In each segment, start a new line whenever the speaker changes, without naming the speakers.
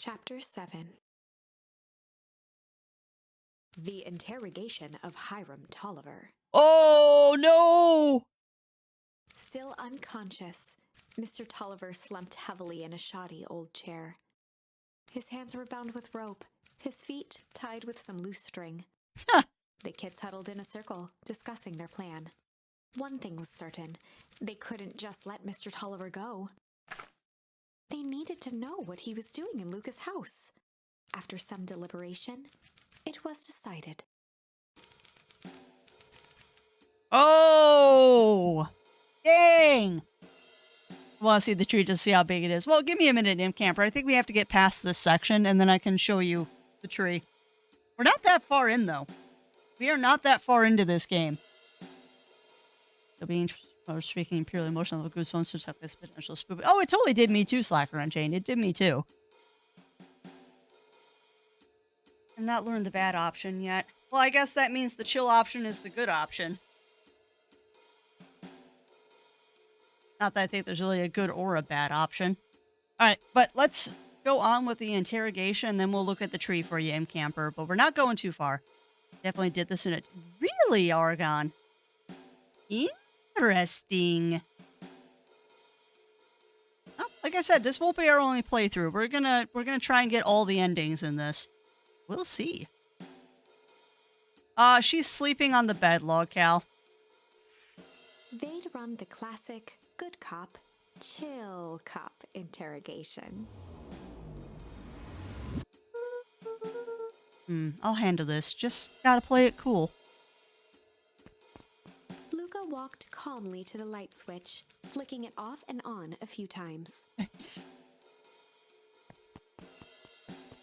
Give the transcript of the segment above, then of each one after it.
Chapter 7. The Interrogation of Hiram Tolliver.
Oh, no!
Still unconscious, Mr. Tolliver slumped heavily in a shoddy old chair. His hands were bound with rope, his feet tied with some loose string. The kids huddled in a circle, discussing their plan. One thing was certain, they couldn't just let Mr. Tolliver go. They needed to know what he was doing in Luca's house. After some deliberation, it was decided.
Oh! Dang! I want to see the tree to see how big it is. Well, give me a minute, Imp Camper. I think we have to get past this section, and then I can show you the tree. We're not that far in, though. We are not that far into this game. So being or speaking purely emotional of goosebumps to talk this potential spook. Oh, it totally did me too, Slacker Unchained. It did me too. I've not learned the bad option yet. Well, I guess that means the chill option is the good option. Not that I think there's really a good or a bad option. Alright, but let's go on with the interrogation, and then we'll look at the tree for you, Imp Camper. But we're not going too far. Definitely did this in it. Really, Argon? Interesting. Oh, like I said, this won't be our only playthrough. We're gonna try and get all the endings in this. We'll see. She's sleeping on the bed, Logcal.
They'd run the classic good cop, chill cop interrogation.
I'll handle this. Just gotta play it cool.
Luca walked calmly to the light switch, flicking it off and on a few times.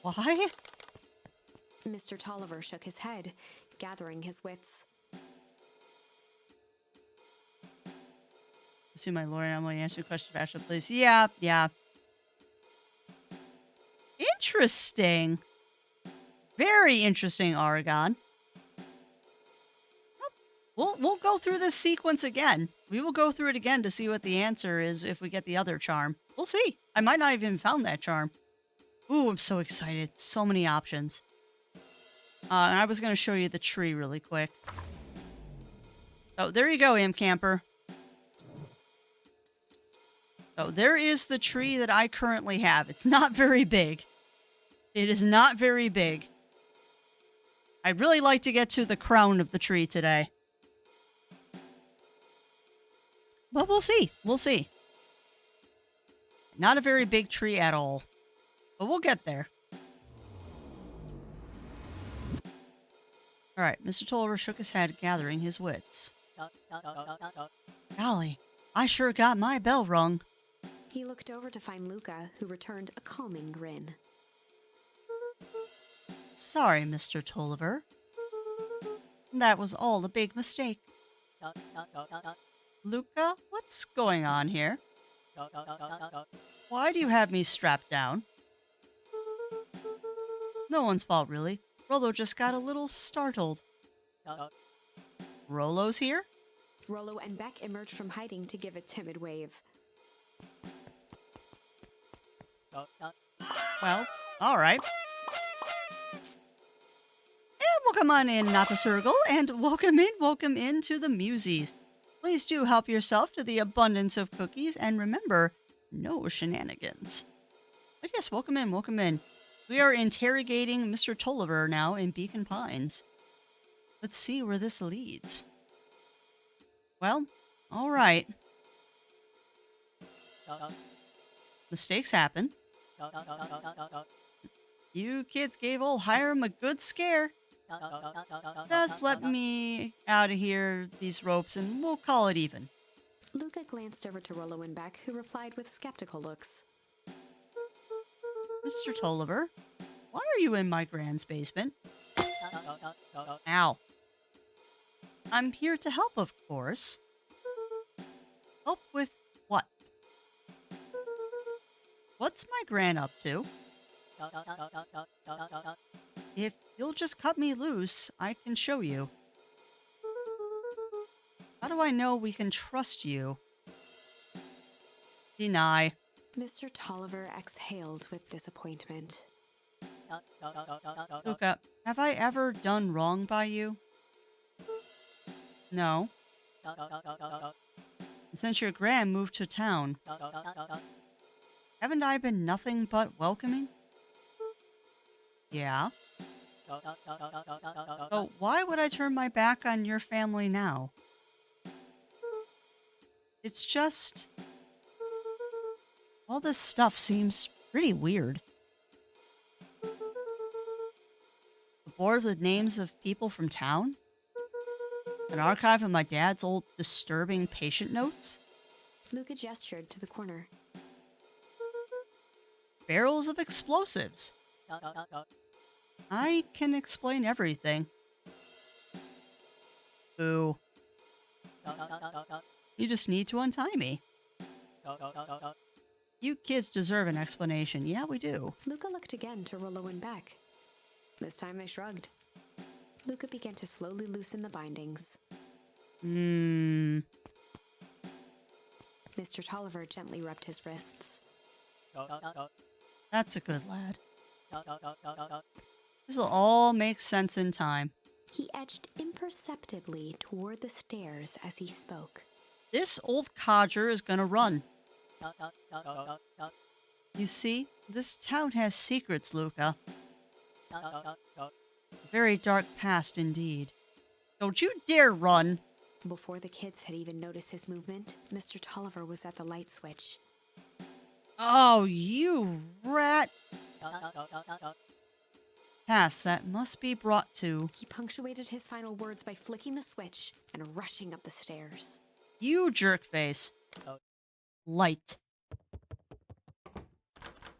Why?
Mr. Tolliver shook his head, gathering his wits.
See my lawyer, I'm going to answer your question faster, please. Yeah. Interesting. Very interesting, Oregon. We'll go through this sequence again. We will go through it again to see what the answer is if we get the other charm. We'll see. I might not even found that charm. Ooh, I'm so excited. So many options. And I was going to show you the tree really quick. Oh, there you go, Imp Camper. So there is the tree that I currently have. It's not very big. It is not very big. I'd really like to get to the crown of the tree today. But we'll see. We'll see. Not a very big tree at all. But we'll get there. Alright, Mr. Tolliver shook his head, gathering his wits. Golly, I sure got my bell rung.
He looked over to find Luca, who returned a calming grin.
Sorry, Mr. Tolliver. That was all a big mistake. Luca, what's going on here? Why do you have me strapped down? No one's fault, really. Rollo just got a little startled. Rollo's here?
Rollo and Beck emerged from hiding to give a timid wave.
Well, alright. And welcome on in, Not a Circle, and welcome in to the Muses. Please do help yourself to the abundance of cookies, and remember, no shenanigans. But yes, welcome in. We are interrogating Mr. Tolliver now in Beacon Pines. Let's see where this leads. Well, alright. Mistakes happen. You kids gave old Hiram a good scare. Just let me out of here, these ropes, and we'll call it even.
Luca glanced over to Rollo and Beck, who replied with skeptical looks.
Mr. Tolliver, why are you in my grand's basement? Ow. I'm here to help, of course. Help with what? What's my gran up to? If you'll just cut me loose, I can show you. How do I know we can trust you? Deny.
Mr. Tolliver exhaled with disappointment.
Luca, have I ever done wrong by you? No. Since your gran moved to town, haven't I been nothing but welcoming? Yeah. So why would I turn my back on your family now? It's just... all this stuff seems pretty weird. A board with names of people from town? An archive of my dad's old disturbing patient notes?
Luca gestured to the corner.
Barrels of explosives. I can explain everything. Boo. You just need to untie me. You kids deserve an explanation. Yeah, we do.
Luca looked again to Rollo and Beck. This time they shrugged. Luca began to slowly loosen the bindings.
Hmm.
Mr. Tolliver gently rubbed his wrists.
That's a good lad. This'll all make sense in time.
He edged imperceptibly toward the stairs as he spoke.
This old codger is gonna run. You see, this town has secrets, Luca. A very dark past indeed. Don't you dare run!
Before the kids had even noticed his movement, Mr. Tolliver was at the light switch.
Oh, you rat! Pass that must be brought to...
He punctuated his final words by flicking the switch and rushing up the stairs.
You jerkface. Light.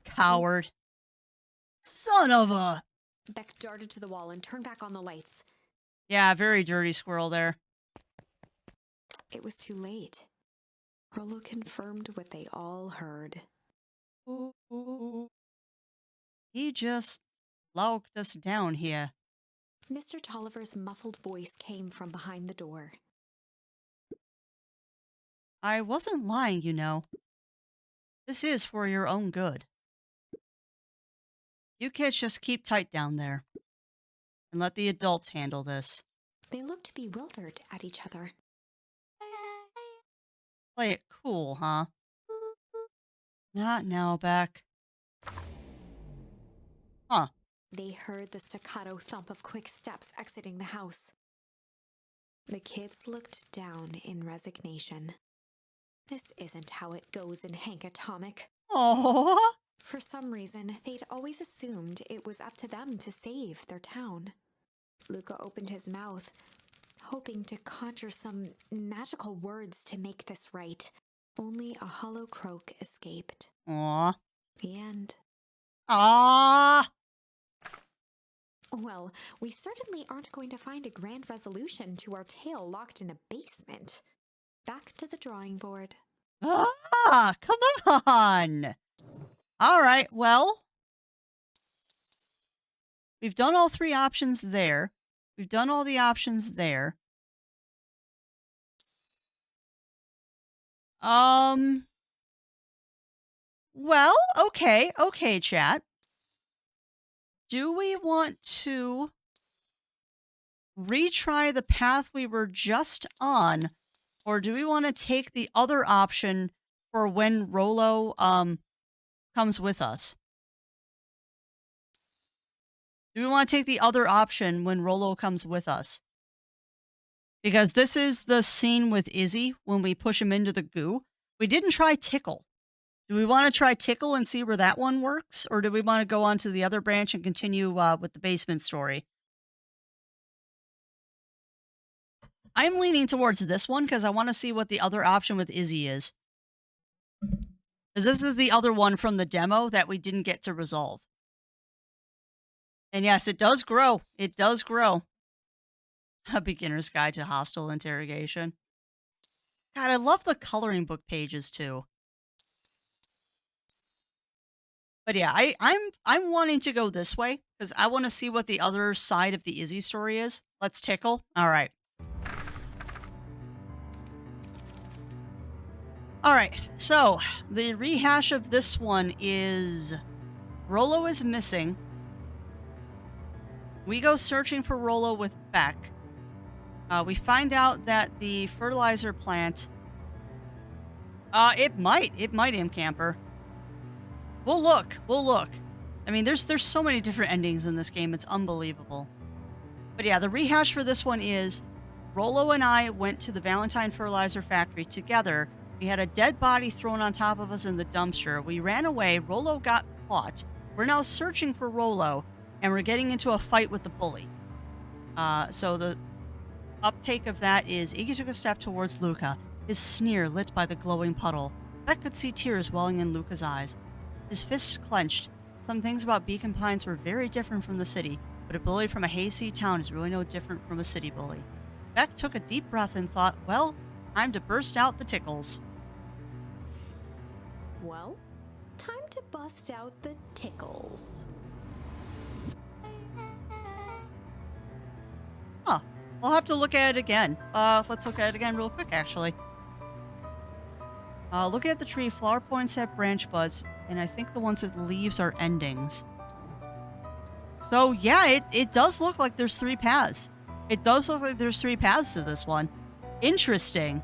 Coward. Son of a...
Beck darted to the wall and turned back on the lights.
Yeah, very dirty squirrel there.
It was too late. Rollo confirmed what they all heard.
He just locked us down here.
Mr. Tolliver's muffled voice came from behind the door.
I wasn't lying, you know. This is for your own good. You kids just keep tight down there. And let the adults handle this.
They looked bewildered at each other.
Play it cool, huh? Not now, Beck. Huh.
They heard the staccato thump of quick steps exiting the house. The kids looked down in resignation. This isn't how it goes in Hank Atomic.
Oh.
For some reason, they'd always assumed it was up to them to save their town. Luca opened his mouth, hoping to conjure some magical words to make this right. Only a hollow croak escaped.
Aw.
The end.
Ah.
Well, we certainly aren't going to find a grand resolution to our tale locked in a basement. Back to the drawing board.
Ah, come on. All right, well, we've done all three options there. We've done all the options there. Well, okay, chat. Do we want to retry the path we were just on, or do we want to take the other option for when Rollo comes with us? Do we want to take the other option when Rollo comes with us? Because this is the scene with Izzy when we push him into the goo. We didn't try Tickle. Do we want to try Tickle and see where that one works? Or do we want to go on to the other branch and continue with the basement story? I'm leaning towards this one because I want to see what the other option with Izzy is. Because this is the other one from the demo that we didn't get to resolve. And yes, it does grow. It does grow. A beginner's guide to hostile interrogation. God, I love the coloring book pages too. But yeah, I'm wanting to go this way because I want to see what the other side of the Izzy story is. Let's Tickle. All right. All right, so the rehash of this one is Rollo is missing. We go searching for Rollo with Beck. We find out that the fertilizer plant, it might Camper. We'll look. I mean, there's so many different endings in this game. It's unbelievable. But yeah, the rehash for this one is Rollo and I went to the Valentine Fertilizer Factory together. We had a dead body thrown on top of us in the dumpster. We ran away. Rollo got caught. We're now searching for Rollo, and we're getting into a fight with the bully. So the uptake of that is Iggy took a step towards Luca, his sneer lit by the glowing puddle. Beck could see tears welling in Luca's eyes. His fists clenched. Some things about Beacon Pines were very different from the city, but a bully from a hayseed town is really no different from a city bully. Beck took a deep breath and thought, well, time to burst out the tickles.
Well, time to bust out the tickles.
Huh. I'll have to look at it again. Let's look at it again real quick, actually. Look at the tree. Flower points have branch buds, and I think the ones with leaves are endings. So, yeah, it does look like there's 3 paths. It does look like there's 3 paths to this one. Interesting.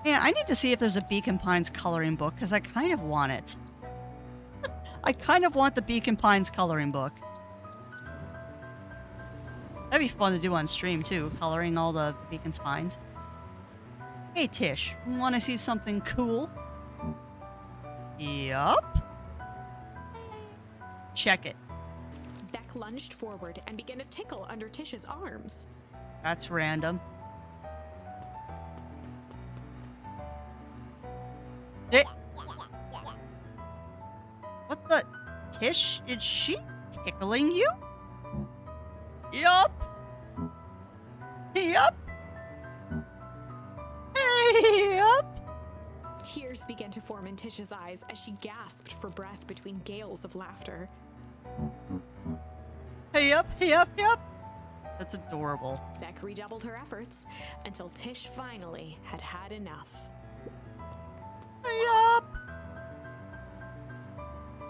Man, I need to see if there's a Beacon Pines coloring book, because I kind of want it. I kind of want the Beacon Pines coloring book. That'd be fun to do on stream, too, coloring all the Beacon's Pines. Hey, Tish, want to see something cool? Yup. Check it.
Beck lunged forward and began to tickle under Tish's arms.
That's random. What the? Tish, is she tickling you? Yup. Yup. Yup.
Tears began to form in Tish's eyes as she gasped for breath between gales of laughter.
Yup. That's adorable.
Beck redoubled her efforts until Tish finally had had enough.
Yup.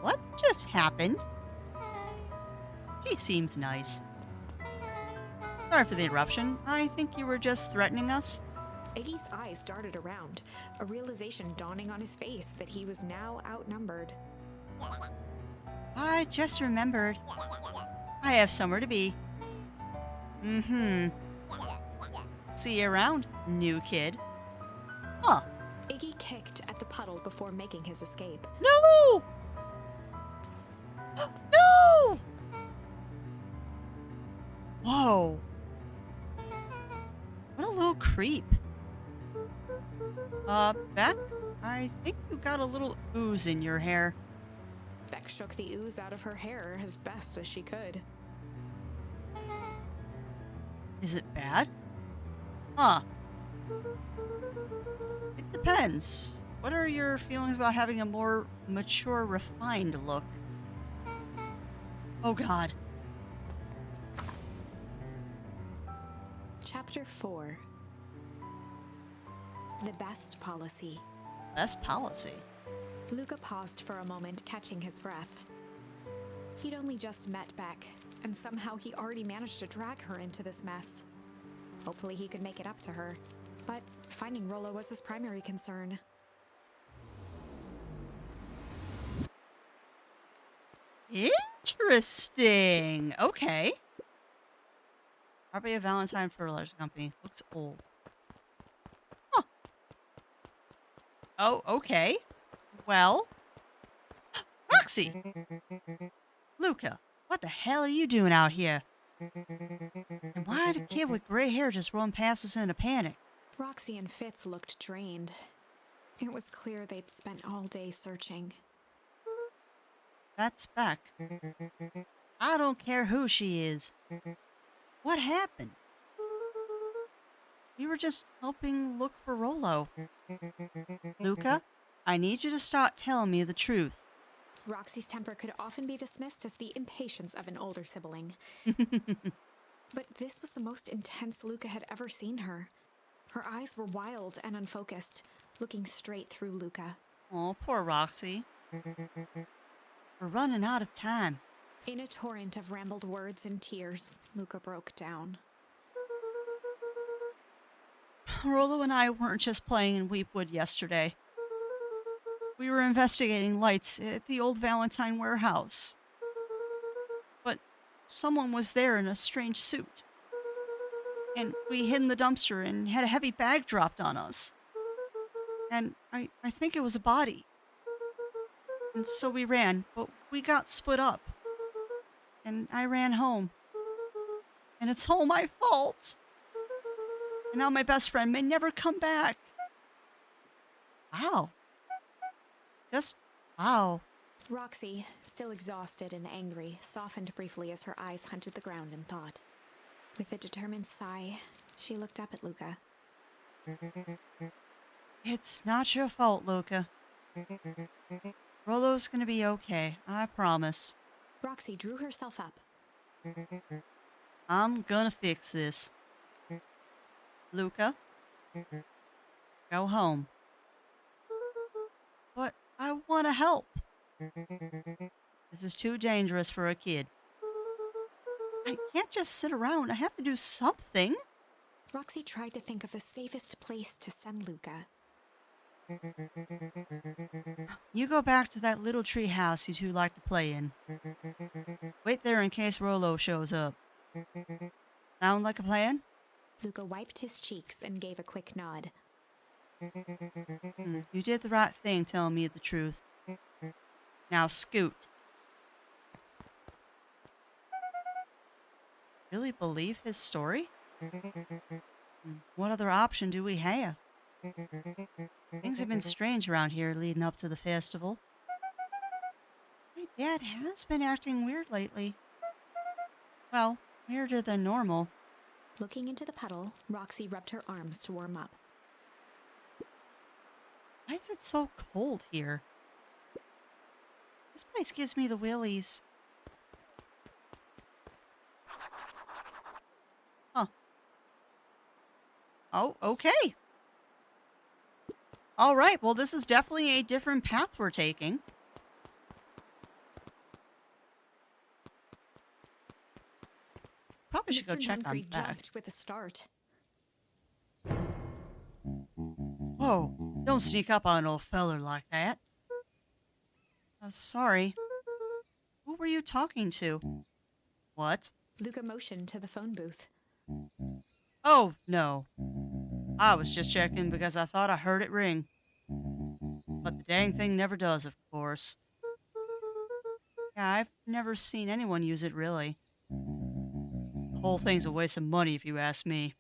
What just happened? She seems nice. Sorry for the interruption. I think you were just threatening us.
Iggy's eyes darted around, a realization dawning on his face that he was now outnumbered.
I just remembered. I have somewhere to be. See you around, new kid. Huh.
Iggy kicked at the puddle before making his escape.
No! No! Whoa. What a little creep. Beck, I think you got a little ooze in your hair.
Beck shook the ooze out of her hair as best as she could.
Is it bad? Huh. It depends. What are your feelings about having a more mature, refined look? Oh God.
Chapter 4. The Best Policy.
Best policy?
Luca paused for a moment, catching his breath. He'd only just met Beck, and somehow he already managed to drag her into this mess. Hopefully he could make it up to her, but finding Rollo was his primary concern.
Interesting. Okay. Probably a Valentine Fertilizer Company. Looks old. Huh. Oh, okay. Well. Roxy! Luca, what the hell are you doing out here? And why did a kid with gray hair just run past us in a panic?
Roxy and Fitz looked drained. It was clear they'd spent all day searching.
That's Beck. I don't care who she is. What happened? We were just helping look for Rollo. Luca, I need you to start telling me the truth.
Roxy's temper could often be dismissed as the impatience of an older sibling. But this was the most intense Luca had ever seen her. Her eyes were wild and unfocused, looking straight through Luca.
Oh, poor Roxy. We're running out of time.
In a torrent of rambled words and tears, Luca broke down.
Rollo and I weren't just playing in Weepwood yesterday. We were investigating lights at the old Valentine warehouse. But someone was there in a strange suit. And we hid in the dumpster and had a heavy bag dropped on us. And I think it was a body. And so we ran, but we got split up. And I ran home. And it's all my fault. And now my best friend may never come back. Wow. Just wow.
Roxy, still exhausted and angry, softened briefly as her eyes hunted the ground in thought. With a determined sigh, she looked up at Luca.
It's not your fault, Luca. Rollo's gonna be okay, I promise.
Roxy drew herself up.
I'm gonna fix this. Luca, go home. But I want to help. This is too dangerous for a kid. I can't just sit around. I have to do something.
Roxy tried to think of the safest place to send Luca.
You go back to that little tree house you two like to play in. Wait there in case Rollo shows up. Sound like a plan?
Luca wiped his cheeks and gave a quick nod.
You did the right thing telling me the truth. Now scoot. Really believe his story? What other option do we have? Things have been strange around here leading up to the festival. My dad has been acting weird lately. Well, weirder than normal.
Looking into the puddle, Roxy rubbed her arms to warm up.
Why is it so cold here? This place gives me the willies. Huh. Oh, okay. All right, well, this is definitely a different path we're taking. Probably should go check on that.
Jumped with a start.
Whoa, don't sneak up on an old feller like that. Sorry. Who were you talking to? What?
Luca motioned to the phone booth.
Oh, no. I was just checking because I thought I heard it ring. But the dang thing never does, of course. Yeah, I've never seen anyone use it, really. The whole thing's a waste of money, if you ask me.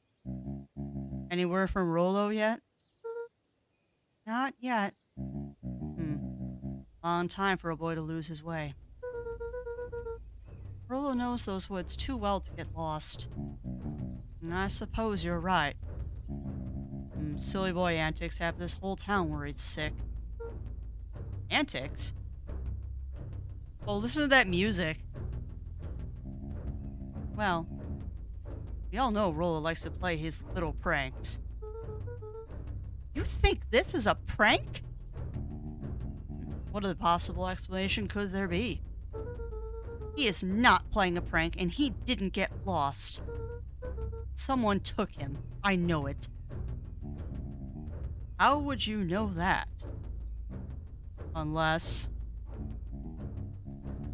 Any word from Rollo yet? Not yet. Long time for a boy to lose his way. Rollo knows those woods too well to get lost. And I suppose you're right. Silly boy antics have this whole town worried sick. Antics? Well, listen to that music. Well, we all know Rollo likes to play his little pranks. You think this is a prank? What other possible explanation could there be? He is not playing a prank, and he didn't get lost. Someone took him. I know it. How would you know that? Unless...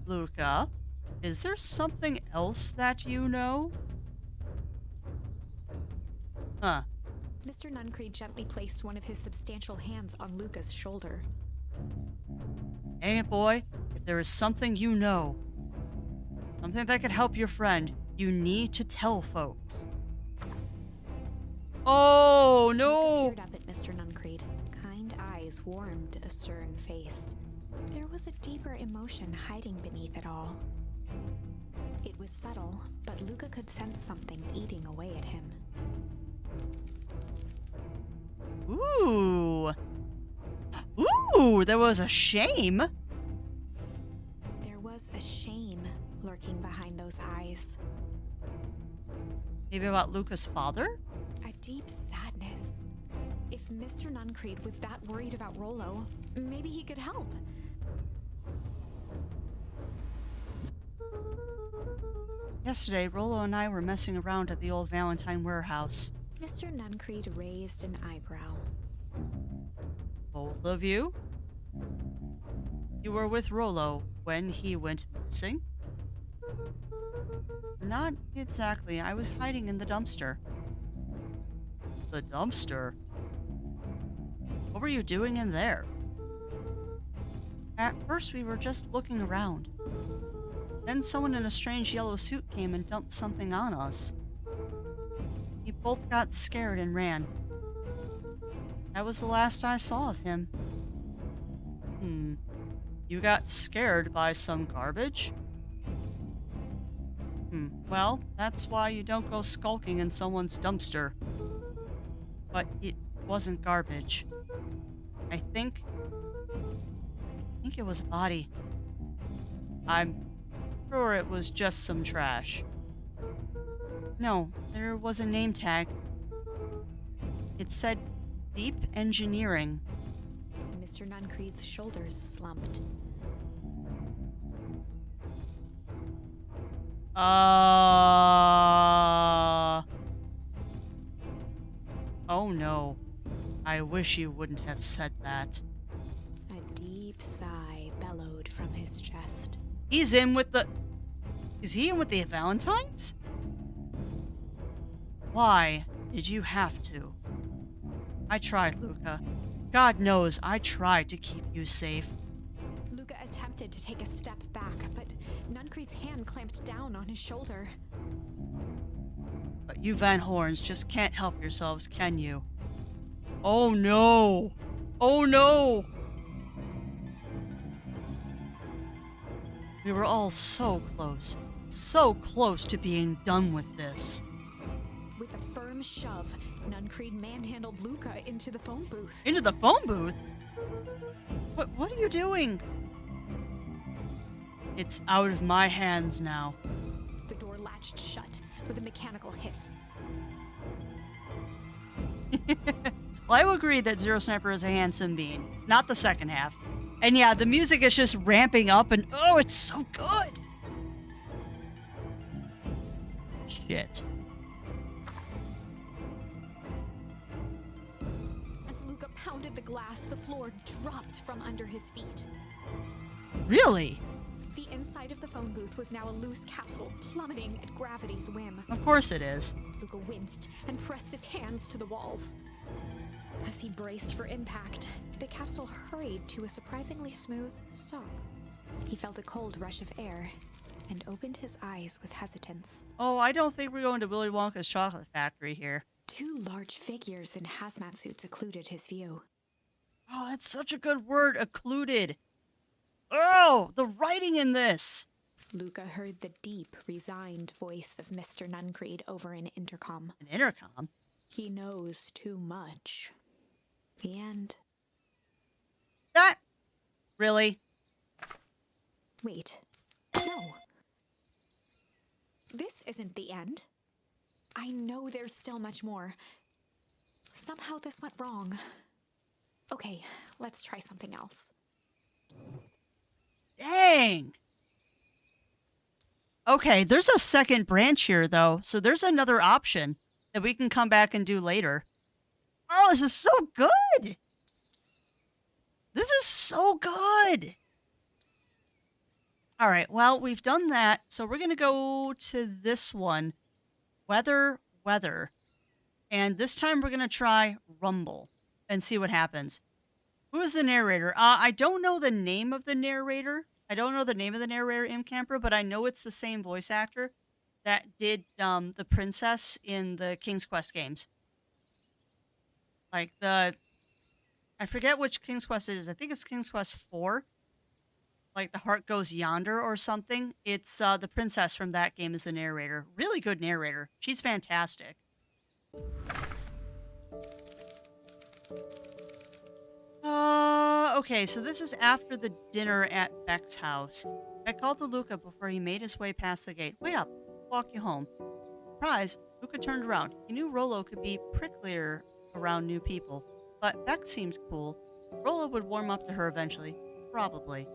Luca, is there something else that you know? Huh.
Mr. Nuncreed gently placed one of his substantial hands on Luca's shoulder.
Dang it, boy. If there is something you know, something that could help your friend, you need to tell folks. Oh, no!
Luca peered up at Mr. Nuncreed. Kind eyes warmed a stern face. There was a deeper emotion hiding beneath it all. It was subtle, but Luca could sense something eating away at him.
Ooh. Ooh, there was a shame.
There was a shame lurking behind those eyes.
Maybe about Luca's father?
A deep sadness. If Mr. Nuncreed was that worried about Rollo. Maybe he could help.
Yesterday, Rollo and I were messing around at the old Valentine warehouse.
Mr. Nuncreed raised an eyebrow.
Both of you? You were with Rollo when he went missing? Not exactly. I was hiding in the dumpster. The dumpster? What were you doing in there? At first, we were just looking around. Then someone in a strange yellow suit came and dumped something on us. We both got scared and ran. That was the last I saw of him. You got scared by some garbage? Well, that's why you don't go skulking in someone's dumpster. But it wasn't garbage. I think it was a body. I'm sure it was just some trash. No, there was a name tag. It said Deep Engineering.
Mr. Nuncreed's shoulders slumped.
Oh no. I wish you wouldn't have said that.
A deep sigh bellowed from his chest.
Is he in with the Valentines? Why did you have to? I tried, Luca. God knows I tried to keep you safe.
Luca attempted to take a step back, but Nuncreed's hand clamped down on his shoulder.
But you Van Horns just can't help yourselves, can you? Oh no! Oh no! We were all so close to being done with this.
With a firm shove, Nuncreed manhandled Luca into the phone booth.
Into the phone booth? What are you doing? It's out of my hands now.
The door latched shut with a mechanical hiss.
Well, I will agree that Zero Sniper is a handsome being. Not the second half. And yeah, the music is just ramping up and oh, it's so good! Shit.
As Luca pounded the glass, the floor dropped from under his feet.
Really?
The inside of the phone booth was now a loose capsule plummeting at gravity's whim.
Of course it is.
Luca winced and pressed his hands to the walls. As he braced for impact, the capsule hurried to a surprisingly smooth stop. He felt a cold rush of air and opened his eyes with hesitance.
Oh, I don't think we're going to Willy Wonka's chocolate factory here.
Two large figures in hazmat suits occluded his view.
Oh, that's such a good word, occluded. Oh, the writing in this.
Luca heard the deep, resigned voice of Mr. Nuncreed over an intercom.
An intercom?
He knows too much. The end.
That? Really?
Wait. No. This isn't the end. I know there's still much more. Somehow this went wrong. Okay, let's try something else.
Dang. Okay, there's a second branch here, though, so there's another option that we can come back and do later. Oh, this is so good! This is so good! Alright, well, we've done that, so we're going to go to this one. Weather. And this time we're going to try Rumble and see what happens. Who is the narrator? I don't know the name of the narrator. I don't know the name of the narrator in Camper, but I know it's the same voice actor that did the princess in the King's Quest games. Like I forget which King's Quest it is. I think it's King's Quest 4. Like The Heart Goes Yonder or something. It's the princess from that game is the narrator. Really good narrator. She's fantastic. Okay, so this is after the dinner at Beck's house. I called to Luca before he made his way past the gate. Wait up, I'll walk you home. Surprise, Luca turned around. He knew Rollo could be pricklier around new people. but Beck seemed cool. Rolla would warm up to her eventually. Probably.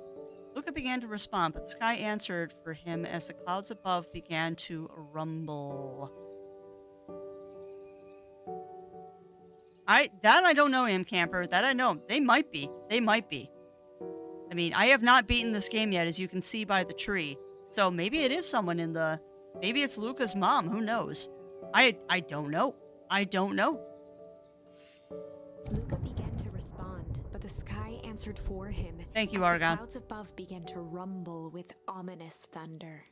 Luca began to respond, but the sky answered for him as the clouds above began to rumble. I don't know, Am Camper. That I know. They might be. They might be. I mean, I have not beaten this game yet, as you can see by the tree. So maybe it is someone in the... Maybe it's Luca's mom. Who knows? I don't know. I don't know.
Luca began to respond, but the sky answered for him.
Thank you,
as
Argon.
The clouds above began to rumble with ominous thunder.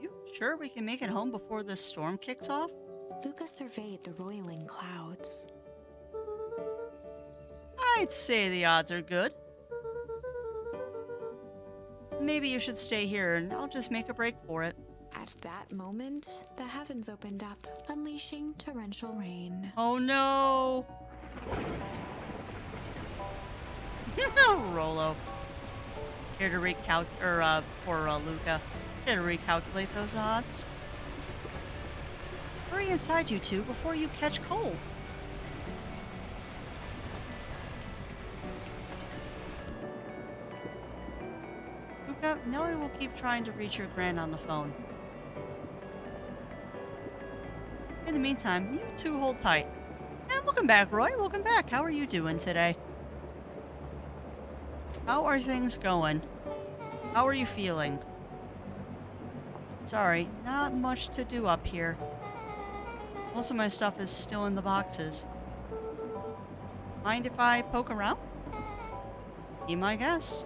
You sure we can make it home before this storm kicks off?
Luca surveyed the roiling clouds.
I'd say the odds are good. Maybe you should stay here and I'll just make a break for it.
At that moment, the heavens opened up, unleashing torrential rain.
Oh no! Rolo. Here to poor Luca. Here to recalculate those odds. Hurry inside, you two, before you catch cold. Luca, Nellie will keep trying to reach your gran on the phone. In the meantime, you two hold tight. And welcome back, Roy. Welcome back. How are you doing today? How are things going? How are you feeling? Sorry, not much to do up here. Most of my stuff is still in the boxes. Mind if I poke around? Be my guest.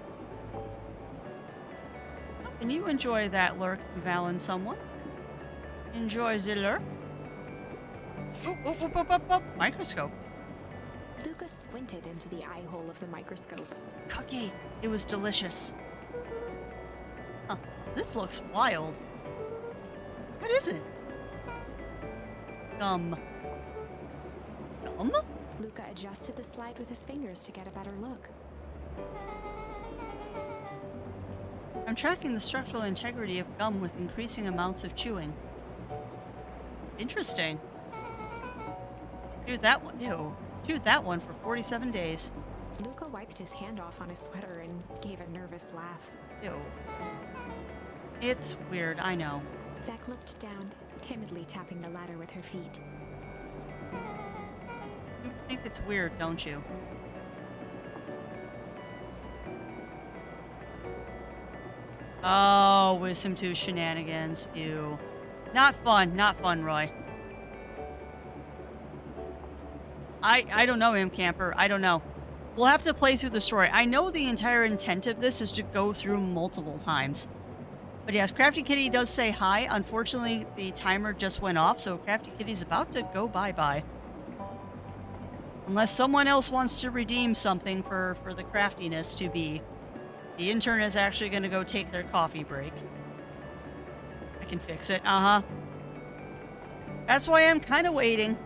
Oh, and you enjoy that lurk, Valen someone? Enjoy the lurk? Oh, microscope.
Luca squinted into the eye hole of the microscope.
Cookie, it was delicious. Huh, this looks wild. What is it? Gum. Gum?
Luca adjusted the slide with his fingers to get a better look.
I'm tracking the structural integrity of gum with increasing amounts of chewing. Interesting. Chewed that one. Ew. Chewed that one for 47 days.
Luca wiped his hand off on his sweater and gave a nervous laugh.
Ew. It's weird, I know.
Beck looked down, timidly tapping the ladder with her feet.
You think it's weird, don't you? Oh, Wisdom 2 shenanigans. Ew. Not fun, Roy. I don't know, Am Camper. I don't know. We'll have to play through the story. I know the entire intent of this is to go through multiple times. But yes, Crafty Kitty does say hi. Unfortunately, the timer just went off, so Crafty Kitty's about to go bye-bye. Unless someone else wants to redeem something for the craftiness to be. The intern is actually going to go take their coffee break. I can fix it. Uh-huh. That's why I'm kind of waiting.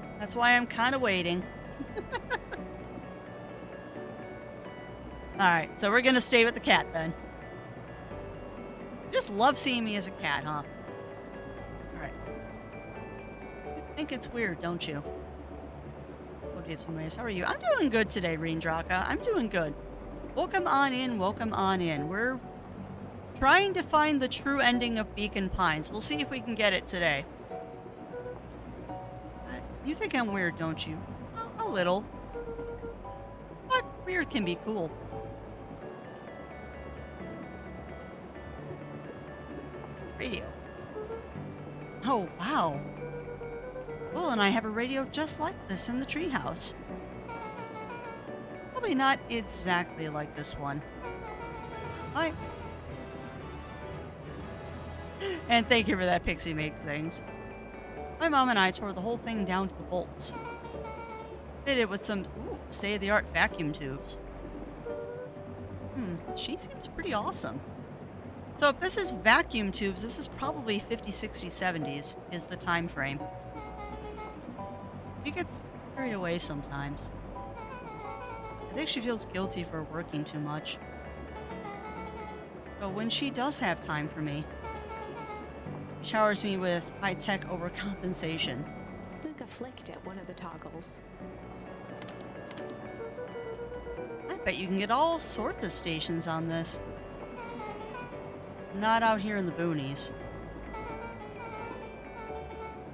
Alright, so we're going to stay with the cat then. You just love seeing me as a cat, huh? Alright. You think it's weird, don't you? How are you? I'm doing good today, Reendraka. I'm doing good. Welcome on in, welcome on in. We're trying to find the true ending of Beacon Pines. We'll see if we can get it today. You think I'm weird, don't you? A little. But weird can be cool. Radio. Oh, wow. Will and I have a radio just like this in the treehouse. Probably not exactly like this one. Hi. And thank you for that, Pixie Makes Things. My mom and I tore the whole thing down to the bolts. Fitted it with some state-of-the-art vacuum tubes. She seems pretty awesome. So if this is vacuum tubes, this is probably 50s, 60s, 70s is the time frame. She gets carried away sometimes. I think she feels guilty for working too much. But when she does have time for me, showers me with high-tech overcompensation.
Luca flicked at one of the toggles.
I bet you can get all sorts of stations on this. Not out here in the boonies.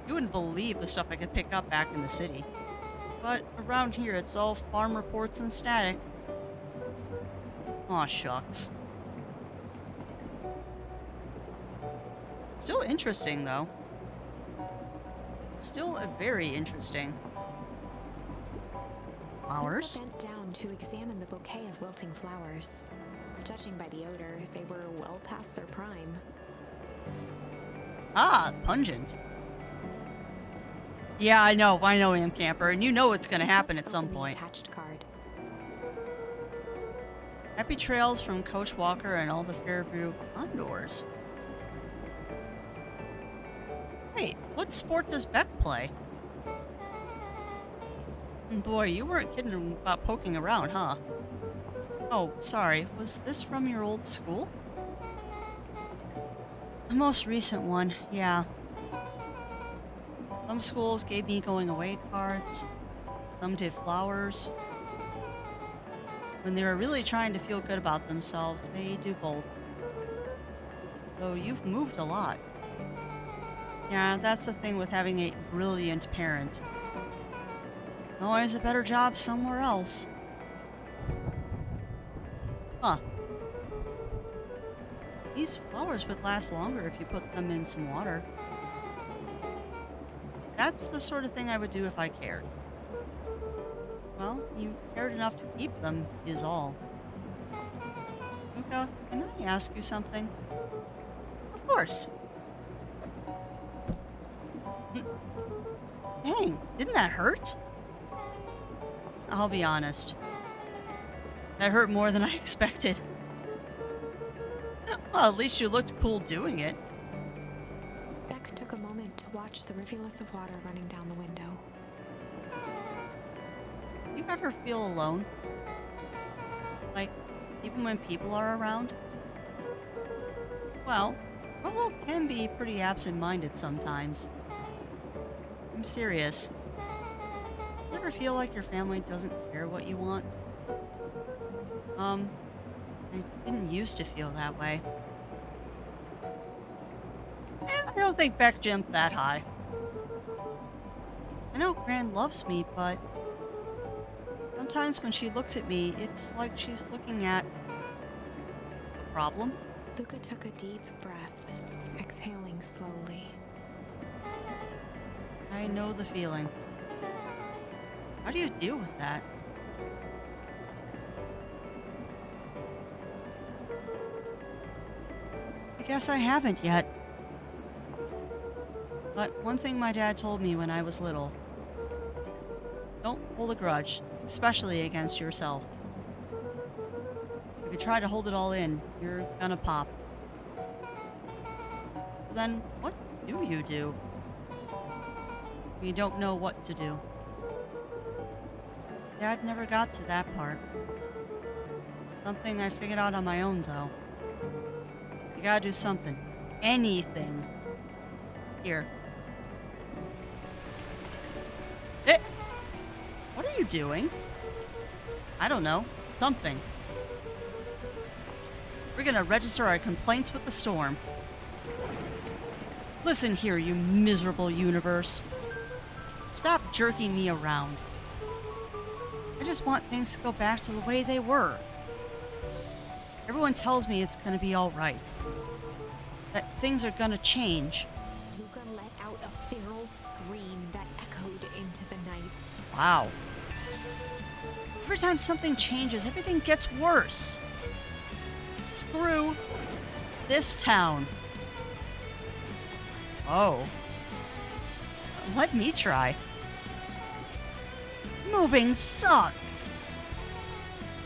You wouldn't believe the stuff I could pick up back in the city. But around here, it's all farm reports and static. Aw, shucks. Still interesting, though. Still very interesting. Flowers?
Luca bent down to examine the bouquet of wilting flowers. Judging by the odor, they were well past their prime.
Ah, pungent. Yeah, I know, Am Camper, and you know it's gonna happen at some point.
Attached card.
Happy trails from Coach Walker and all the Fairview Condors. Wait, what sport does Beck play? Boy, you weren't kidding about poking around, huh? Oh, sorry, was this from your old school? The most recent one, yeah. Some schools gave me going away cards. Some did flowers. When they were really trying to feel good about themselves, they do both. So you've moved a lot. Yeah, that's the thing with having a brilliant parent. Always a better job somewhere else. Huh. These flowers would last longer if you put them in some water. That's the sort of thing I would do if I cared. Well, you cared enough to keep them, is all. Luca, can I ask you something? Of course. Dang, didn't that hurt? I'll be honest. That hurt more than I expected. Well, at least you looked cool doing it.
Beck took a moment to watch the rivulets of water running down the window.
You ever feel alone? Like, even when people are around? Well, Rolo can be pretty absent-minded sometimes. I'm serious. You ever feel like your family doesn't care what you want? I didn't used to feel that way. I don't think Beck jumped that high. I know Gran loves me, but sometimes when she looks at me, it's like she's looking at a problem.
Luca took a deep breath, exhaling slowly.
I know the feeling. How do you deal with that? I guess I haven't yet. But one thing my dad told me when I was little: don't hold a grudge, especially against yourself. If you try to hold it all in, you're gonna pop. So then, what do you do? You don't know what to do. Dad never got to that part. Something I figured out on my own, though. You gotta do something. Anything. Here. What are you doing? I don't know. Something. We're gonna register our complaints with the storm. Listen here, you miserable universe. Stop jerking me around. I just want things to go back to the way they were. Everyone tells me it's gonna be alright. That things are gonna change.
Luca let out a feral scream that echoed into the night.
Wow. Every time something changes, everything gets worse. Screw this town. Oh. Let me try. Moving sucks.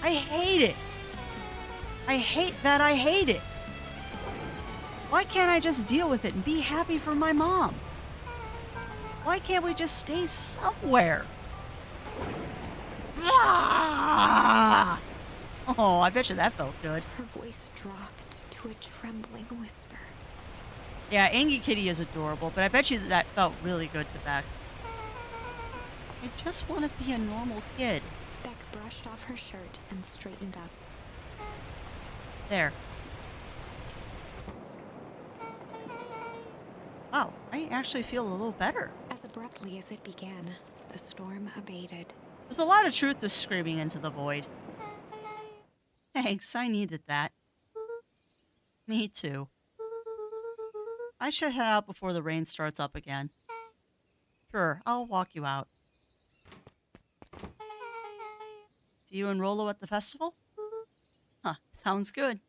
I hate it. I hate that I hate it. Why can't I just deal with it and be happy for my mom? Why can't we just stay somewhere? Ah! Oh, I bet you that felt good.
Her voice dropped to a trembling whisper.
Yeah, Angie Kitty is adorable, but I bet you that felt really good to Beck. I just want to be a normal kid.
Beck brushed off her shirt and straightened up.
There. Wow, I actually feel a little better.
As abruptly as it began, the storm abated.
There's a lot of truth to screaming into the void. Thanks, I needed that. Me too. I should head out before the rain starts up again. Sure, I'll walk you out. See you and Rolo at the festival? Huh, sounds good.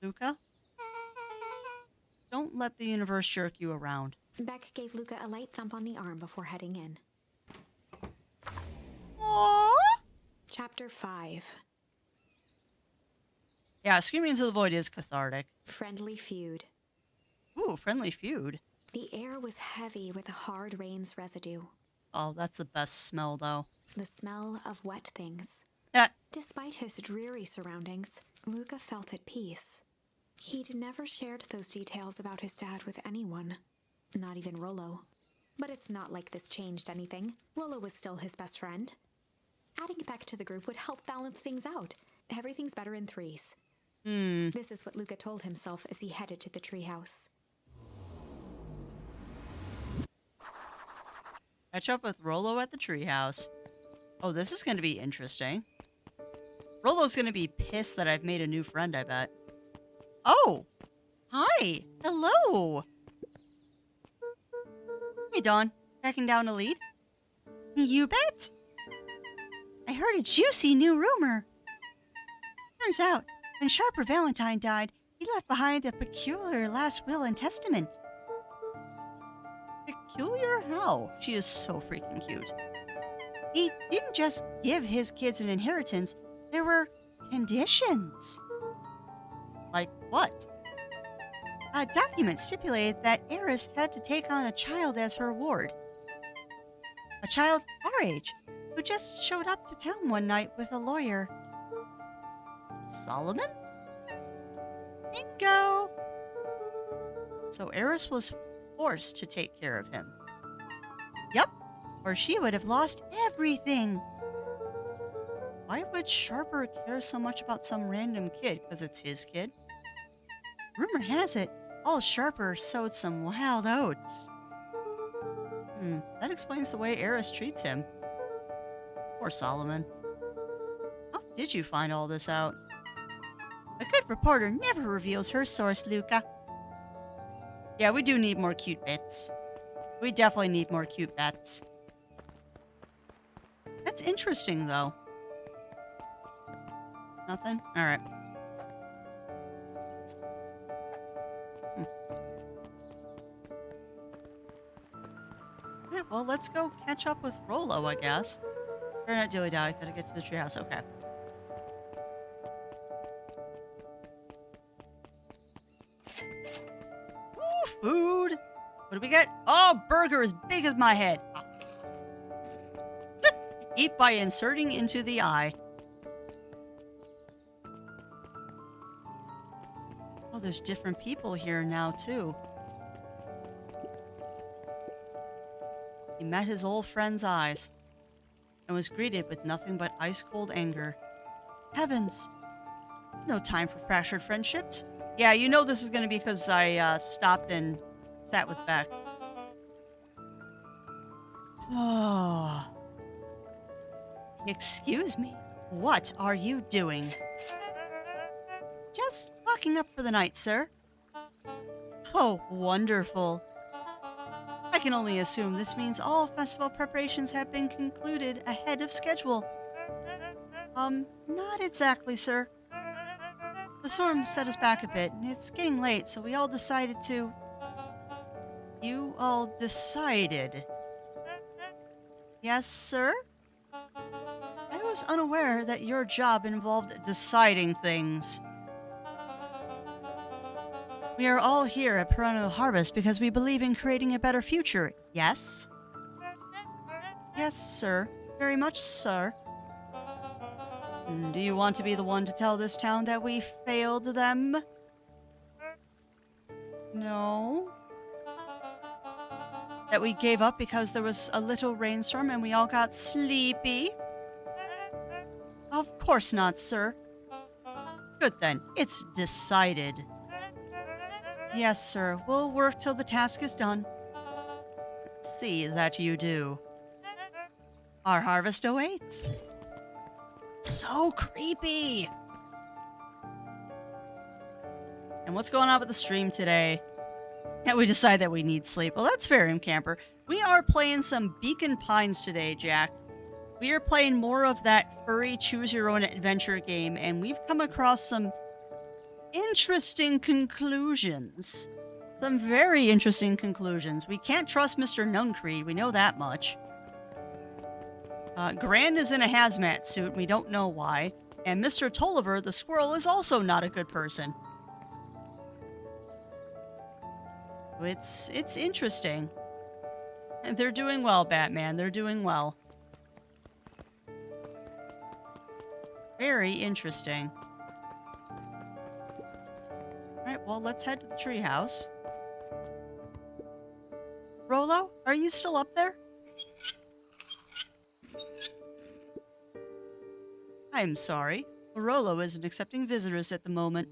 Luca? Don't let the universe jerk you around.
Beck gave Luca a light thump on the arm before heading in.
Aww.
Chapter 5.
Yeah, screaming into the void is cathartic.
Friendly feud.
Ooh, friendly feud.
The air was heavy with the hard rain's residue.
Oh, that's the best smell, though.
The smell of wet things.
Yeah.
Despite his dreary surroundings, Luca felt at peace. He'd never shared those details about his dad with anyone, not even Rolo. But it's not like this changed anything. Rolo was still his best friend. Adding Beck to the group would help balance things out. Everything's better in threes. This is what Luca told himself as he headed to the treehouse.
Catch up with Rolo at the treehouse. Oh, this is going to be interesting. Rolo's going to be pissed that I've made a new friend, I bet. Oh! Hi! Hello! Hey, Dawn. Tracking down a lead? You bet! I heard a juicy new rumor. Turns out, when Sharper Valentine died, he left behind a peculiar last will and testament. Peculiar how? She is so freaking cute. He didn't just give his kids an inheritance, there were conditions. Like what? A document stipulated that Eris had to take on a child as her ward. A child our age, who just showed up to town one night with a lawyer. Solomon? Bingo! So Eris was forced to take care of him. Yup, or she would have lost everything. Why would Sharper care so much about some random kid? Because it's his kid? Rumor has it, all Sharper sowed some wild oats. That explains the way Eris treats him. Poor Solomon. How did you find all this out? A good reporter never reveals her source, Luca. Yeah, we do need more cute bits. We definitely need more cute bets. That's interesting, though. Nothing? Alright. Alright, well, let's go catch up with Rolo, I guess. Or not dilly dally, gotta get to the treehouse. Okay. Ooh, food! What do we get? Oh, burger as big as my head. Eat by inserting into the eye. Oh, there's different people here now, too. He met his old friend's eyes and was greeted with nothing but ice-cold anger. Heavens! There's no time for fractured friendships. Yeah, you know this is going to be because I stopped and sat with Beck. Oh. Excuse me. What are you doing? Just locking up for the night, sir. Oh, wonderful. I can only assume this means all festival preparations have been concluded ahead of schedule. Not exactly, sir. The storm set us back a bit, and it's getting late, so we all decided to... You all decided? Yes, sir? I was unaware that your job involved deciding things. We are all here at Perennial Harvest because we believe in creating a better future, yes? Yes, sir. Very much, sir. Do you want to be the one to tell this town that we failed them? No. That we gave up because there was a little rainstorm and we all got sleepy? Of course not, sir. Good then. It's decided. Yes, sir. We'll work till the task is done. See that you do. Our harvest awaits. So creepy. And what's going on with the stream today? Yeah, we decide that we need sleep. Well, that's fair, Camper. We are playing some Beacon Pines today, Jack. We are playing more of that furry choose-your-own-adventure game, and we've come across some interesting conclusions. Some very interesting conclusions. We can't trust Mr. Nuncreed, we know that much. Grand is in a hazmat suit, we don't know why. And Mr. Tolliver, the squirrel, is also not a good person. It's interesting. And they're doing well, Batman. They're doing well. Very interesting. Alright, well, let's head to the treehouse. Rolo, are you still up there? I'm sorry. Rolo isn't accepting visitors at the moment.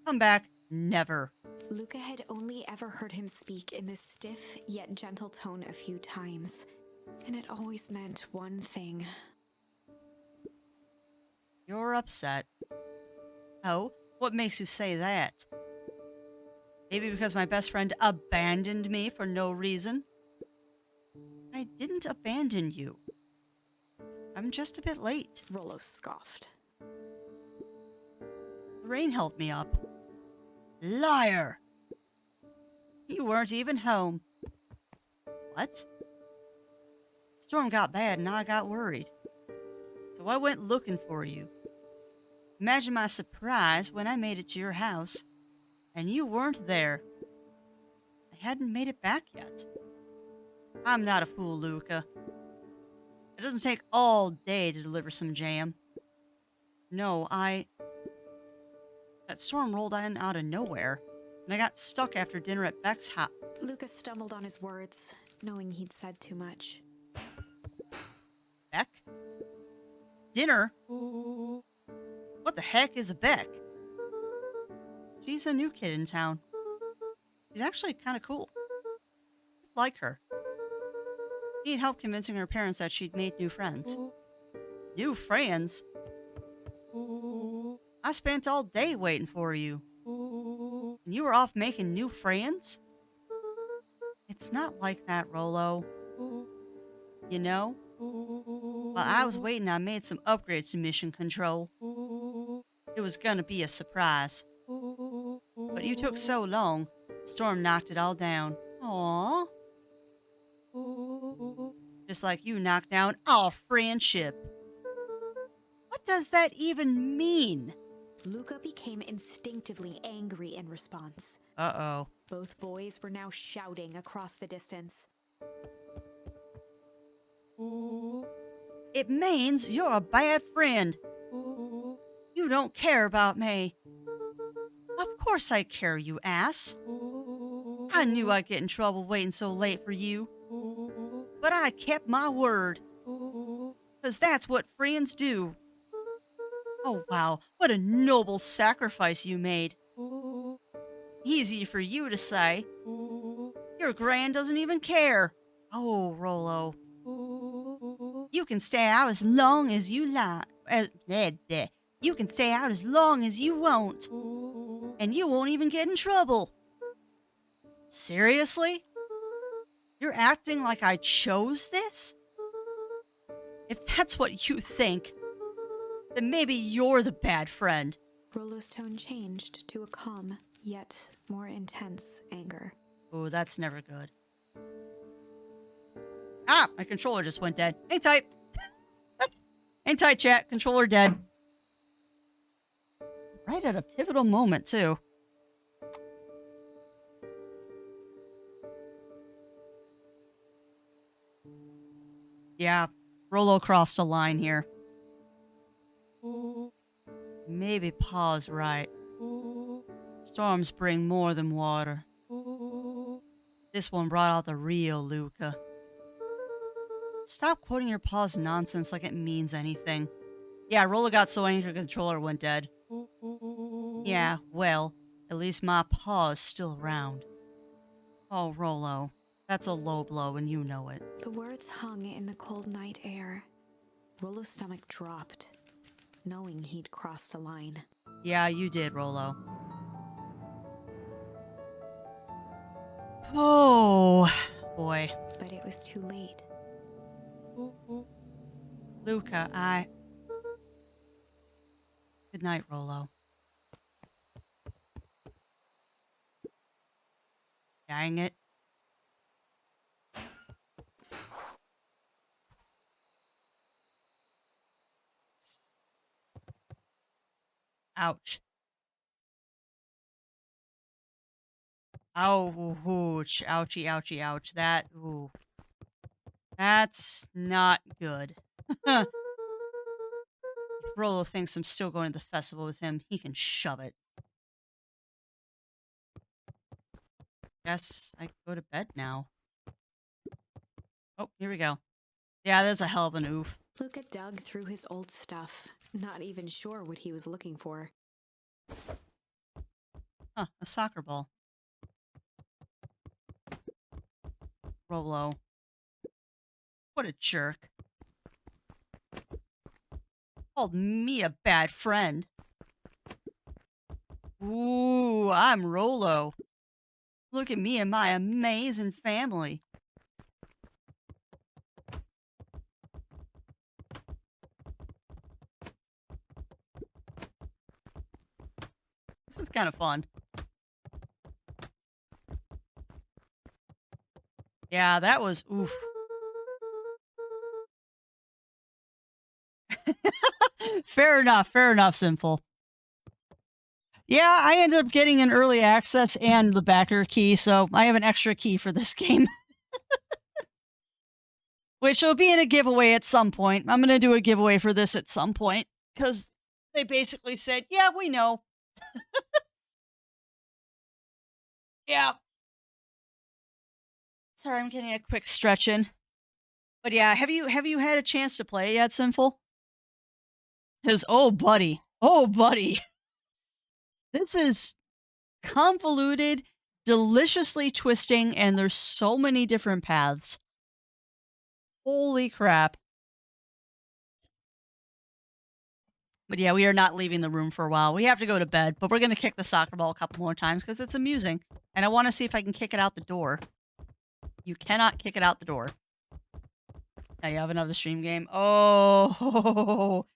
Come back. Never.
Luca had only ever heard him speak in this stiff yet gentle tone a few times, and it always meant one thing.
You're upset. Oh, what makes you say that? Maybe because my best friend abandoned me for no reason? I didn't abandon you. I'm just a bit late.
Rolo scoffed.
The rain held me up. Liar! You weren't even home. What? Storm got bad and I got worried. So I went looking for you. Imagine my surprise when I made it to your house, and you weren't there. I hadn't made it back yet. I'm not a fool, Luca. It doesn't take all day to deliver some jam. No, That storm rolled in out of nowhere, and I got stuck after dinner at Beck's house.
Luca stumbled on his words, knowing he'd said too much.
Beck? Dinner? What the heck is a Beck? She's a new kid in town. She's actually kind of cool. I like her. Need help convincing her parents that she'd made new friends. New friends? I spent all day waiting for you. And you were off making new friends? It's not like that, Rolo. You know? While I was waiting, I made some upgrades to Mission Control. It was gonna be a surprise. But you took so long, Storm knocked it all down. Aww. Just like you knocked down our friendship. What does that even mean?
Luca became instinctively angry in response.
Uh-oh.
Both boys were now shouting across the distance.
It means you're a bad friend. You don't care about me. Of course I care, you ass. I knew I'd get in trouble waiting so late for you. But I kept my word. 'Cause that's what friends do. Oh wow, what a noble sacrifice you made. Easy for you to say. Your Grand doesn't even care. Oh, Rolo. You can stay out as long as you like. You can stay out as long as you want. And you won't even get in trouble. Seriously? You're acting like I chose this? If that's what you think, then maybe you're the bad friend.
Rolo's tone changed to a calm, yet more intense anger.
Oh, that's never good. Ah, my controller just went dead. Hang tight. Hang tight, chat. Controller dead. Right at a pivotal moment, too. Yeah, Rolo crossed a line here. Maybe Pa's right. Storms bring more than water. This one brought out the real Luca. Stop quoting your paw's nonsense like it means anything. Yeah, Rolo got so angry the controller went dead. Yeah, well, at least my paw is still around. Oh, Rolo, that's a low blow and you know it.
The words hung in the cold night air. Rolo's stomach dropped, knowing he'd crossed a line.
Yeah, you did, Rolo. Oh, boy.
But it was too late.
Luca, Good night, Rolo. Dang it. Ouch. Ouch. Ouchie, ouchie, ouch. Ooh. That's not good. If Rolo thinks I'm still going to the festival with him, he can shove it. Guess I can go to bed now. Oh, here we go. Yeah, that's a hell of an oof.
Luca dug through his old stuff, not even sure what he was looking for.
Huh, a soccer ball. Rolo. What a jerk. Called me a bad friend. Ooh, I'm Rolo. Look at me and my amazing family. This is kind of fun. Yeah, that was oof. Fair enough, Simple. Yeah, I ended up getting an early access and the backer key, so I have an extra key for this game. Which will be in a giveaway at some point. I'm going to do a giveaway for this at some point, because they basically said, yeah, we know. Yeah. Sorry, I'm getting a quick stretch in. But yeah, have you had a chance to play yet, Sinful? Because, oh, buddy. This is convoluted, deliciously twisting, and there's so many different paths. Holy crap. But yeah, we are not leaving the room for a while. We have to go to bed, but we're going to kick the soccer ball a couple more times because it's amusing. And I want to see if I can kick it out the door. You cannot kick it out the door. Now you have another stream game. Oh,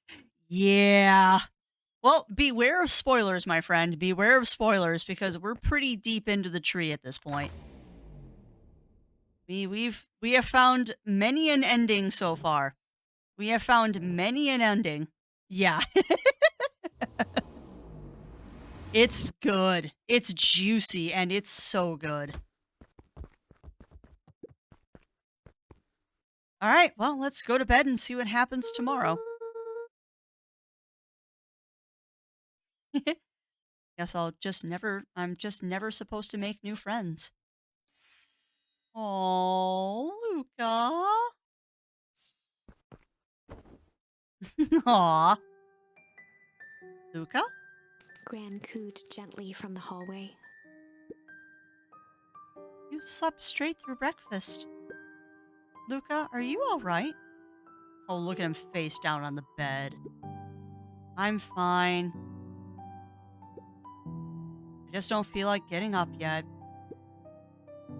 yeah. Well, beware of spoilers, my friend. Beware of spoilers because we're pretty deep into the tree at this point. We have found many an ending so far. We have found many an ending. Yeah. It's good. It's juicy and it's so good. All right, well, let's go to bed and see what happens tomorrow. Guess I'm just never supposed to make new friends. Oh, Luca. Aw. Luca?
Gran cooed gently from the hallway.
You slept straight through breakfast. Luca, are you all right? Oh, look at him face down on the bed. I'm fine. I just don't feel like getting up yet.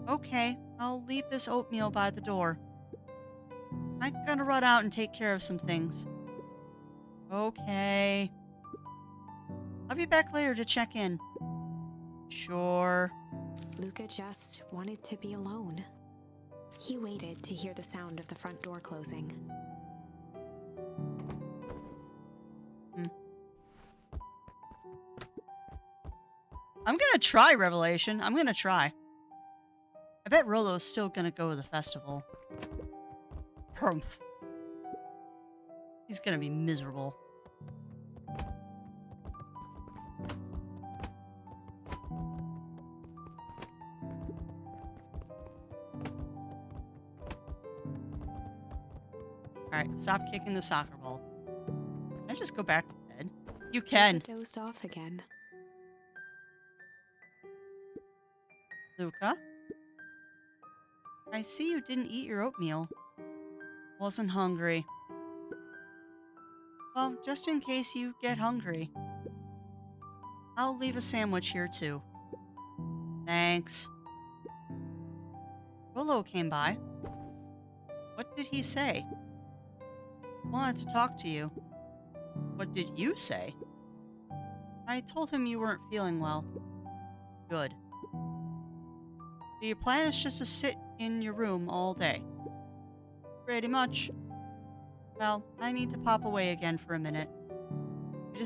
Okay, I'll leave this oatmeal by the door. I'm gonna run out and take care of some things. Okay. I'll be back later to check in. Sure.
Luca just wanted to be alone. He waited to hear the sound of the front door closing.
I'm gonna try Revelation. I'm gonna try. I bet Rolo's still gonna go to the festival. Humph. He's gonna be miserable. Alright, stop kicking the soccer ball. Can I just go back to bed? You can.
Luca dozed off again.
Luca? I see you didn't eat your oatmeal. Wasn't hungry. Well, just in case you get hungry, I'll leave a sandwich here too. Thanks. Rollo came by. What did he say? Wanted to talk to you. What did you say? I told him you weren't feeling well. Good. So your plan is just to sit in your room all day? Pretty much. Well, I need to pop away again for a minute. If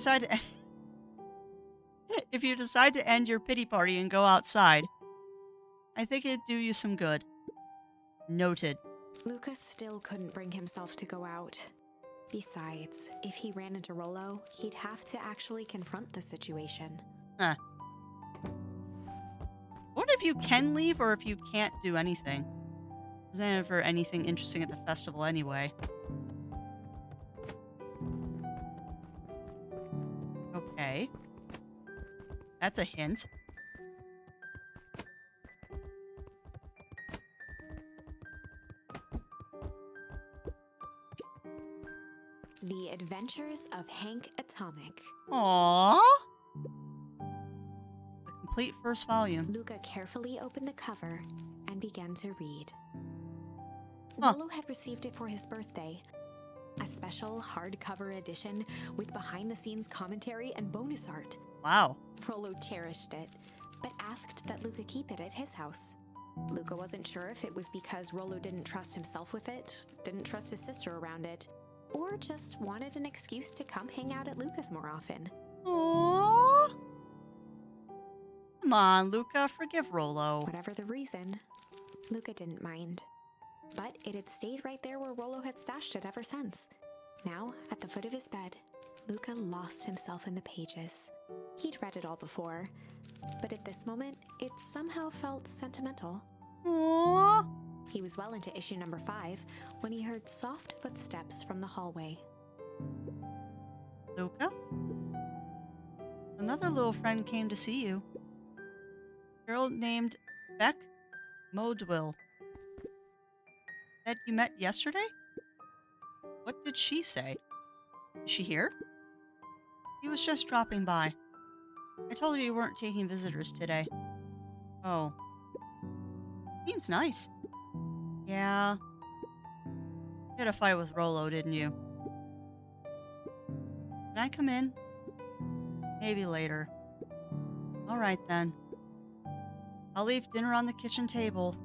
you decide to end your pity party and go outside, I think it'd do you some good. Noted.
Lucas still couldn't bring himself to go out. Besides, if he ran into Rollo, he'd have to actually confront the situation.
Huh. What if you can leave or if you can't do anything? There's never anything interesting at the festival anyway. Okay. That's a hint.
The Adventures of Hank Atomic.
Aww. The complete first volume.
Luca carefully opened the cover and began to read.
Huh.
Rollo had received it for his birthday. A special hardcover edition with behind-the-scenes commentary and bonus art.
Wow.
Rollo cherished it, but asked that Luca keep it at his house. Luca wasn't sure if it was because Rollo didn't trust himself with it, didn't trust his sister around it, or just wanted an excuse to come hang out at Luca's more often.
Aww. Come on, Luca, forgive Rollo.
Whatever the reason, Luca didn't mind. But it had stayed right there where Rollo had stashed it ever since. Now, at the foot of his bed, Luca lost himself in the pages. He'd read it all before, but at this moment, it somehow felt sentimental.
Aww.
He was well into issue number 5 when he heard soft footsteps from the hallway.
Luca? Another little friend came to see you. Girl named Beck Modwill. That you met yesterday? What did she say? Is she here? He was just dropping by. I told her you weren't taking visitors today. Oh. Seems nice. Yeah. You had a fight with Rollo, didn't you? Can I come in? Maybe later. Alright then. I'll leave dinner on the kitchen table.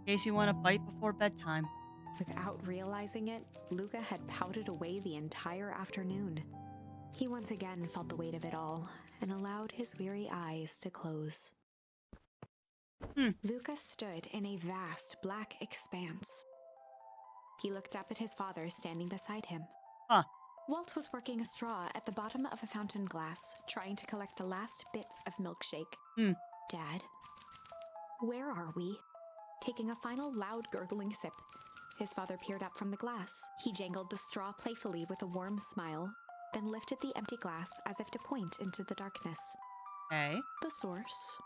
In case you want a bite before bedtime.
Without realizing it, Luca had pouted away the entire afternoon. He once again felt the weight of it all and allowed his weary eyes to close. Luca stood in a vast black expanse. He looked up at his father standing beside him.
Huh.
Walt was working a straw at the bottom of a fountain glass, trying to collect the last bits of milkshake. Dad, where are we? Taking a final loud gurgling sip, his father peered up from the glass. He jangled the straw playfully with a warm smile, then lifted the empty glass as if to point into the darkness.
Okay.
The source.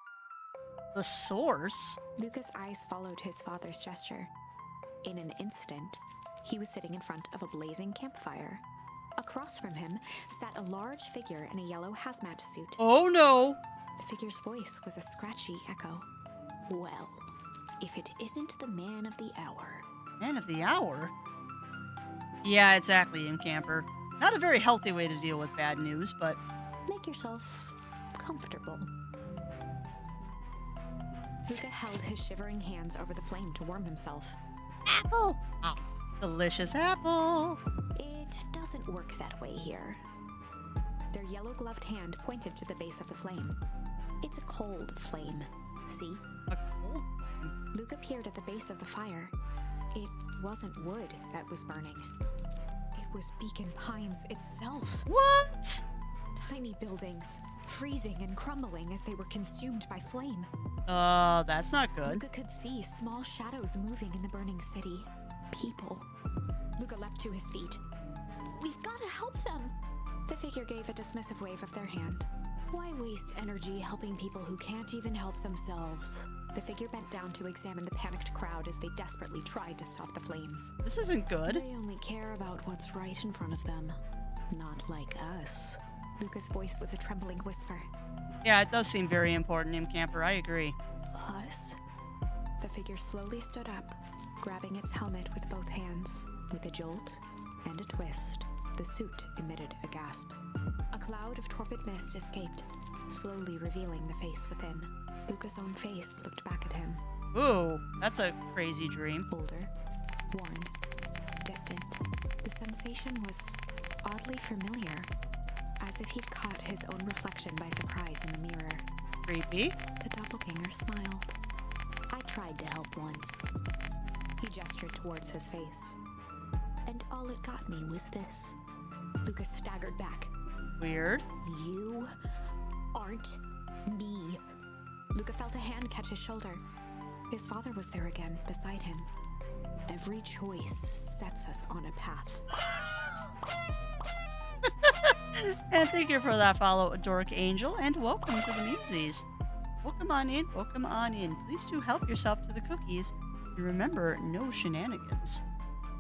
The source?
Luca's eyes followed his father's gesture. In an instant, he was sitting in front of a blazing campfire. Across from him sat a large figure in a yellow hazmat suit.
Oh no!
The figure's voice was a scratchy echo. Well, if it isn't the man of the hour.
Man of the hour? Yeah, exactly, Camper. Not a very healthy way to deal with bad news, but...
Make yourself comfortable. Luca held his shivering hands over the flame to warm himself.
Apple! Oh, delicious apple!
It doesn't work that way here. Their yellow-gloved hand pointed to the base of the flame. It's a cold flame, see?
A cold flame?
Luca peered at the base of the fire. It wasn't wood that was burning. It was Beacon Pines itself.
What?
Tiny buildings, freezing and crumbling as they were consumed by flame.
That's not good.
Luca could see small shadows moving in the burning city. People. Luca leapt to his feet. We've got to help them! The figure gave a dismissive wave of their hand. Why waste energy helping people who can't even help themselves? The figure bent down to examine the panicked crowd as they desperately tried to stop the flames.
This isn't good.
They only care about what's right in front of them. Not like us. Luca's voice was a trembling whisper.
Yeah, it does seem very important, Imp Camper. I agree.
Us? The figure slowly stood up, grabbing its helmet with both hands. With a jolt and a twist, the suit emitted a gasp. A cloud of torpid mist escaped, slowly revealing the face within. Luca's own face looked back at him.
Ooh, that's a crazy dream.
Older, worn, distant. The sensation was oddly familiar, as if he'd caught his own reflection by surprise in the mirror.
Creepy.
The doppelganger smiled. I tried to help once. He gestured towards his face. And all it got me was this. Lucas staggered back.
Weird.
You aren't me. Luca felt a hand catch his shoulder. His father was there again, beside him. Every choice sets us on a path.
And thank you for that follow, Dork Angel, and welcome to the Muses. Welcome on in, welcome on in. Please do help yourself to the cookies. And remember, no shenanigans.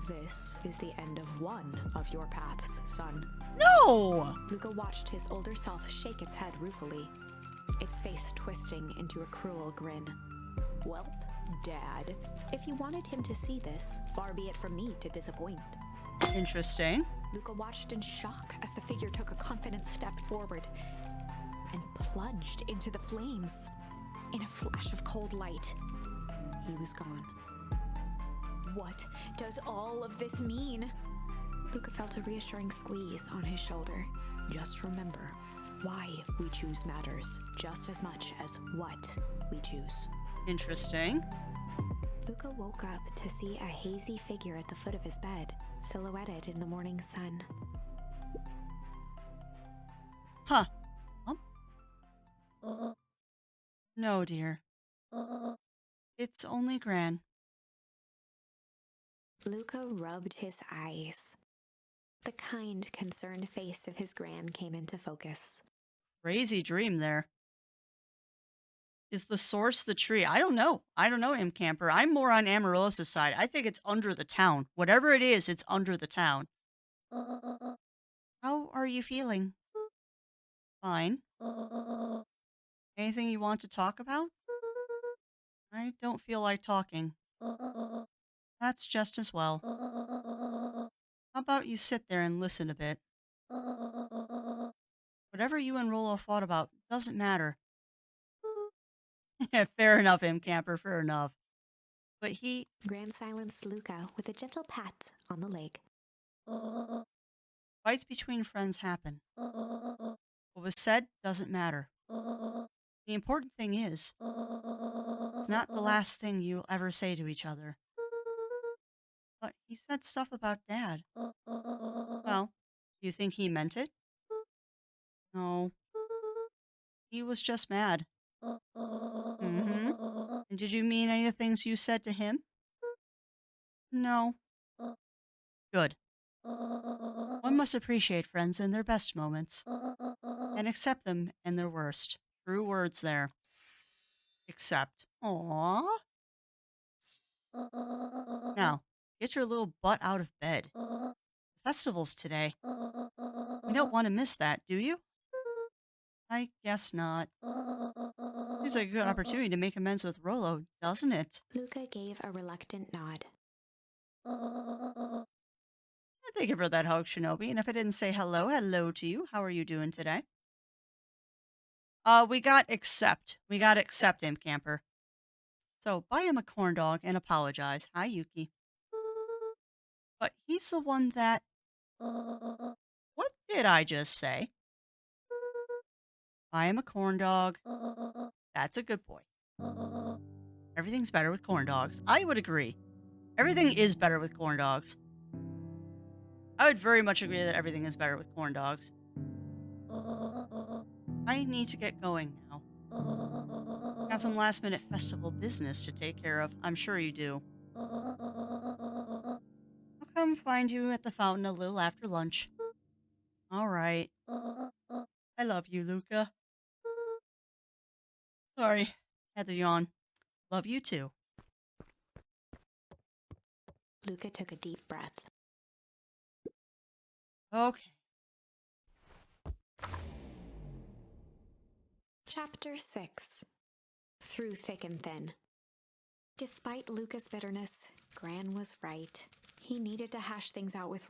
This is the end of one of your paths, son.
No!
Luca watched his older self shake its head ruefully, its face twisting into a cruel grin. Welp, Dad, if you wanted him to see this, far be it from me to disappoint.
Interesting.
Luca watched in shock as the figure took a confident step forward and plunged into the flames. In a flash of cold light, he was gone. What does all of this mean? Luca felt a reassuring squeeze on his shoulder. Just remember, why we choose matters just as much as what we choose.
Interesting.
Luca woke up to see a hazy figure at the foot of his bed, silhouetted in the morning sun.
Huh. No, dear. It's only Gran.
Luca rubbed his eyes. The kind, concerned face of his gran came into focus.
Crazy dream there. Is the source the tree? I don't know. Imp Camper. I'm more on Amaryllis' side. I think it's under the town. Whatever it is, it's under the town. How are you feeling? Fine. Anything you want to talk about? I don't feel like talking. That's just as well. How about you sit there and listen a bit? Whatever you and Rolo fought about doesn't matter. Fair enough, Imp Camper, fair enough. But
Gran silenced Luca with a gentle pat on the leg.
fights between friends happen. What was said doesn't matter. The important thing is, it's not the last thing you'll ever say to each other. But he said stuff about Dad. Well, do you think he meant it? No. He was just mad. Mm-hmm. And did you mean any of the things you said to him? No. Good. One must appreciate friends in their best moments and accept them in their worst. True words there. Accept. Aww. Now, get your little butt out of bed. The festival's today. You don't want to miss that, do you? I guess not. Seems like a good opportunity to make amends with Rolo, doesn't it?
Luca gave a reluctant nod.
Thank you for that hug, Shinobi. And if I didn't say hello to you. How are you doing today? We got accept. We got accept, Imp Camper. So buy him a corn dog and apologize. Hi, Yuki. But he's the one that... What did I just say? Buy him a corn dog. That's a good boy. Everything's better with corn dogs. I would agree. Everything is better with corn dogs. I would very much agree that everything is better with corn dogs. I need to get going now. Got some last minute festival business to take care of. I'm sure you do. How come come find you at the fountain a little after lunch. All right. I love you, Luca. Sorry, had to yawn. Love you too.
Luca took a deep breath.
Okay.
Chapter 6. Through Thick and Thin. Despite Luca's bitterness, Gran was right. He needed to hash things out with